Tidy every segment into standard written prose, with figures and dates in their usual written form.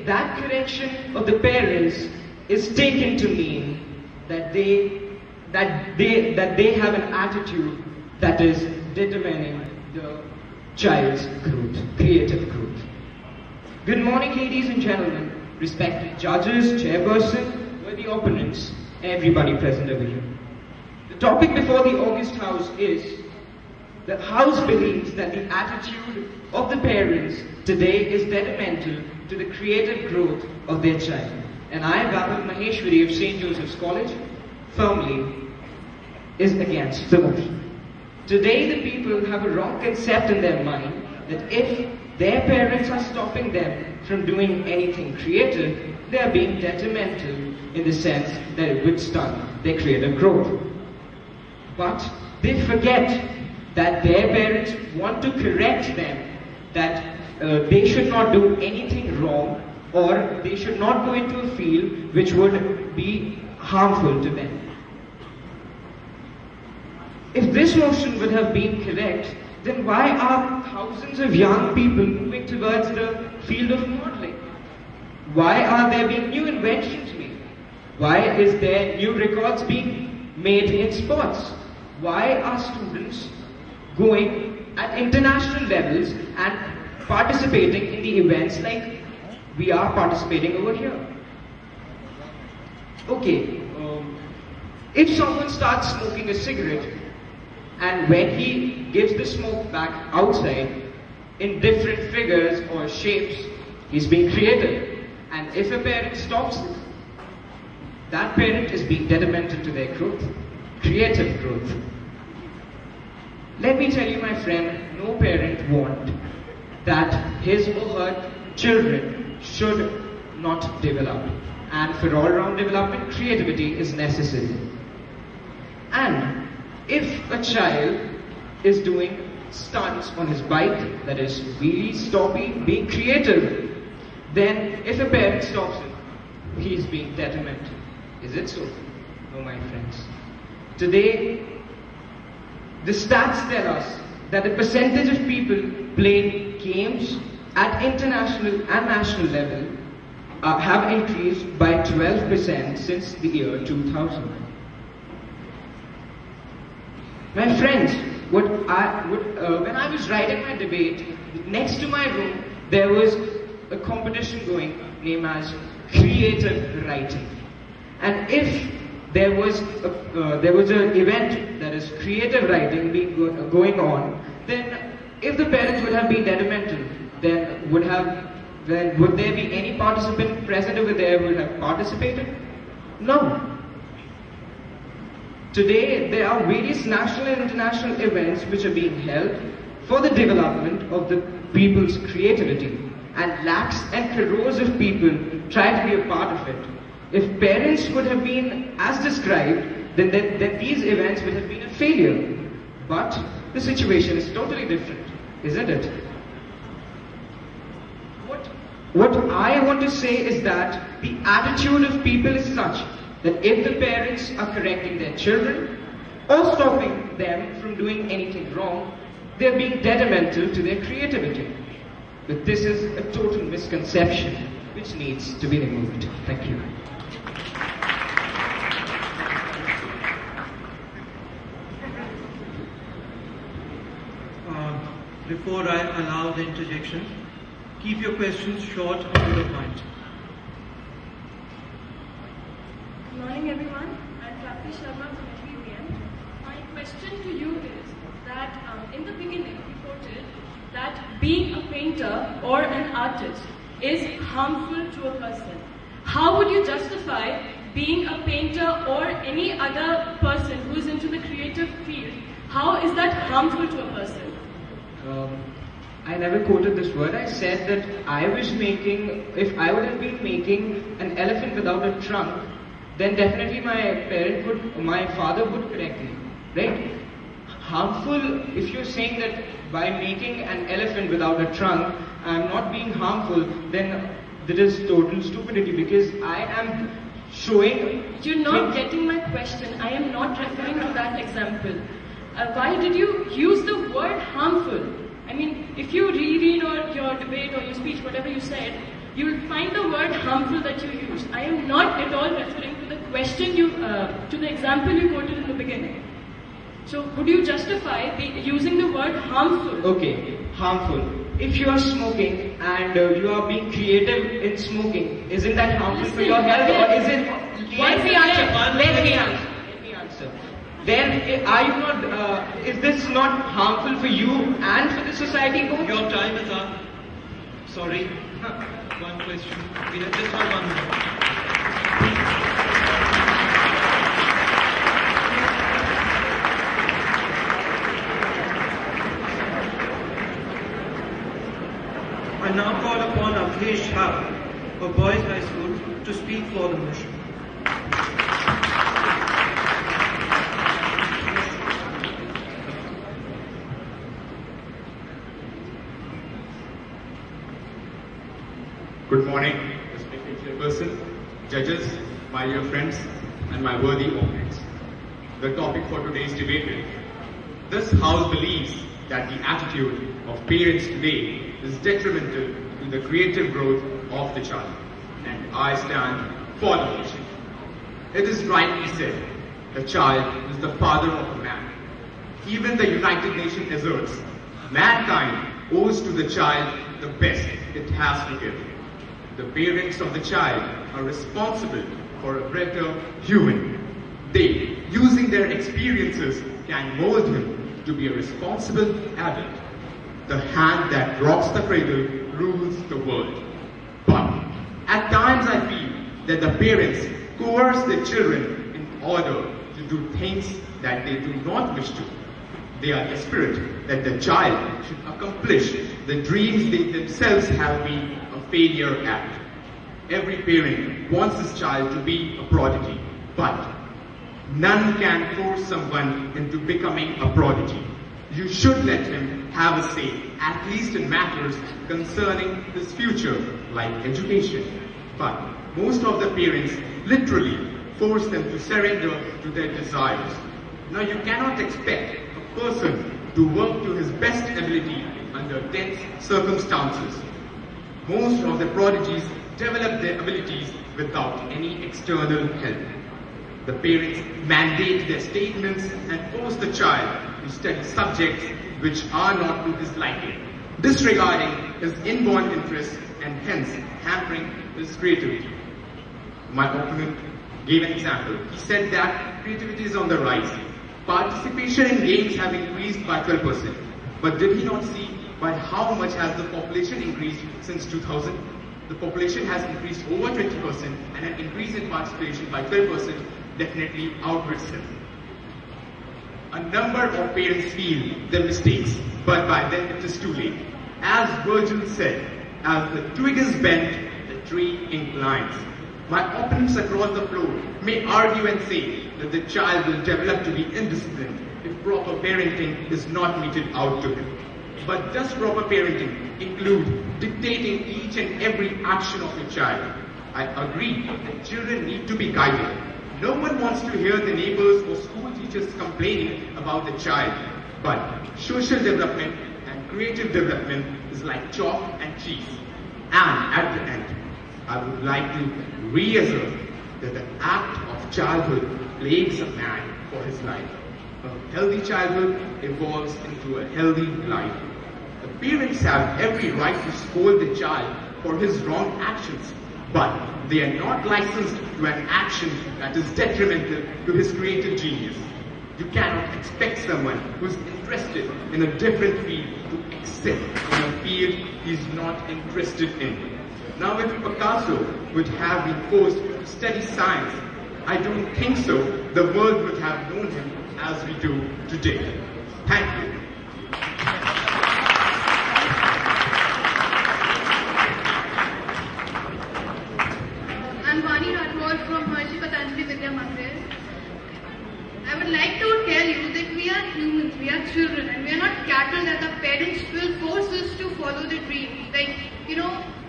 that correction of the parents is taken to mean that they have an attitude that is determining the child's growth, creative growth. Good morning, ladies and gentlemen, respected judges, chairperson, worthy opponents, everybody present over here. The topic before the August House is: the House believes that the attitude of the parents today is detrimental to the creative growth of their child. And I, Babak Maheshwari of St. Joseph's College, firmly is against the motion. Today the people have a wrong concept in their mind that if their parents are stopping them from doing anything creative, they are being detrimental in the sense that it would stunt their creative growth. But they forget that their parents want to correct them, that they should not do anything wrong, or they should not go into a field which would be harmful to them. If this motion would have been correct, then why are thousands of young people moving towards the field of modeling? Why are there being new inventions made? Why is there new records being made in sports? Why are students going at international levels and participating in the events like we are participating over here? Okay, if someone starts smoking a cigarette and when he gives the smoke back outside in different figures or shapes, he's being creative. And if a parent stops it, that parent is being detrimental to their growth, creative growth. Let me tell you, my friend, no parent wants that his or her children should not develop. And for all-round development, creativity is necessary. And if a child is doing stunts on his bike, that is wheelie, stoppie, being creative, then if a parent stops him, he is being detrimental. Is it so? No, my friends. Today, the stats tell us that the percentage of people playing games at international and national level have increased by 12% since the year 2000. My friends, when I was writing my debate, next to my room there was a competition going named as creative writing. And if there was an event that is creative writing going on, then if the parents would have been detrimental, then would there be any participant present over there who would have participated? No. Today, there are various national and international events which are being held for the development of the people's creativity, and lakhs and crores of people try to be a part of it. If parents would have been as described, then these events would have been a failure. But the situation is totally different, isn't it? What I want to say is that the attitude of people is such that if the parents are correcting their children or stopping them from doing anything wrong, they are being detrimental to their creativity. But this is a total misconception which needs to be removed. Thank you. Before I allow the interjection, keep your questions short and to the point. Good morning, everyone. I'm Prapti Sharma from HBVM. My question to you is that in the beginning you quoted that being a painter or an artist is harmful to a person. How would you justify being a painter or any other person who is into the creative field? How is that harmful to a person? I never quoted this word. I said that if I would have been making an elephant without a trunk, then definitely my father would correct me, right? Harmful, if you're saying that by making an elephant without a trunk, I'm not being harmful, then that is total stupidity, because I am showing... You're not getting my question. I am not referring to that example. Why did you use the word harmful? I mean, if you reread or your debate or your speech, whatever you said, you will find the word harmful that you use. I am not at all referring to the question to the example you quoted in the beginning. So would you justify using the word harmful? Okay, harmful. If you are smoking and you are being creative in smoking, isn't that harmful for your health, or is it? Let me answer. Then, are you not? Is this not harmful for you and for the society both? Your time is up. Sorry. One question. We have just got 1 minute. I now call upon Avdesh Shah of Boys High School to speak for the motion. Good morning, respected chairperson, judges, my dear friends, and my worthy opponents. The topic for today's debate is, this House believes that the attitude of parents today is detrimental to the creative growth of the child, and I stand for the motion. It is rightly said, the child is the father of man. Even the United Nations asserts, mankind owes to the child the best it has to give. The parents of the child are responsible for a better human. They, using their experiences, can mold him to be a responsible adult. The hand that rocks the cradle rules the world. But at times I feel that the parents coerce their children in order to do things that they do not wish to. They are desperate that the child should accomplish the dreams they themselves have been a failure at. Every parent wants his child to be a prodigy, but none can force someone into becoming a prodigy. You should let him have a say, at least in matters concerning his future, like education. But most of the parents literally force them to surrender to their desires. Now you cannot expect a person to work to his best ability under tense circumstances. Most of the prodigies develop their abilities without any external help. The parents mandate their statements and force the child to study subjects which are not to his liking, disregarding his inborn interests and hence hampering his creativity. My opponent gave an example. He said that creativity is on the rise. Participation in games have increased by 12%. But did he not see by how much has the population increased since 2000? The population has increased over 20%, and an increase in participation by 12% definitely outweighs him. A number of parents feel their mistakes, but by then it is too late. As Virgil said, as the twig is bent, the tree inclines. My opponents across the floor may argue and say that the child will develop to be indisciplined if proper parenting is not meted out to him. But does proper parenting include dictating each and every action of your child? I agree that children need to be guided. No one wants to hear the neighbors or school teachers complaining about the child. But social development and creative development is like chalk and cheese. And at the end, I would like to reassert that the act of childhood plagues a man for his life. A healthy childhood evolves into a healthy life. The parents have every right to scold the child for his wrong actions, but they are not licensed to an action that is detrimental to his creative genius. You cannot expect someone who is interested in a different field to excel in a field he is not interested in. Now, if Picasso would have been forced to study science, I don't think so the world would have known him as we do today. Thank you. I would like to tell you that we are humans, we are children, and we are not cattle that the parents will force us to follow the dreams. Like,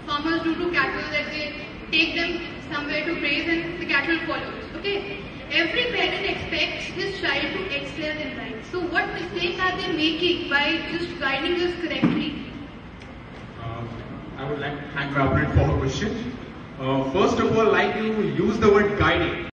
farmers do to cattle that they take them somewhere to graze and the cattle follows. Okay? Every parent expects his child to excel in life. So what mistakes are they making by just guiding us correctly? I I would like to thank my opponent for her question. First of all, like you use the word guiding.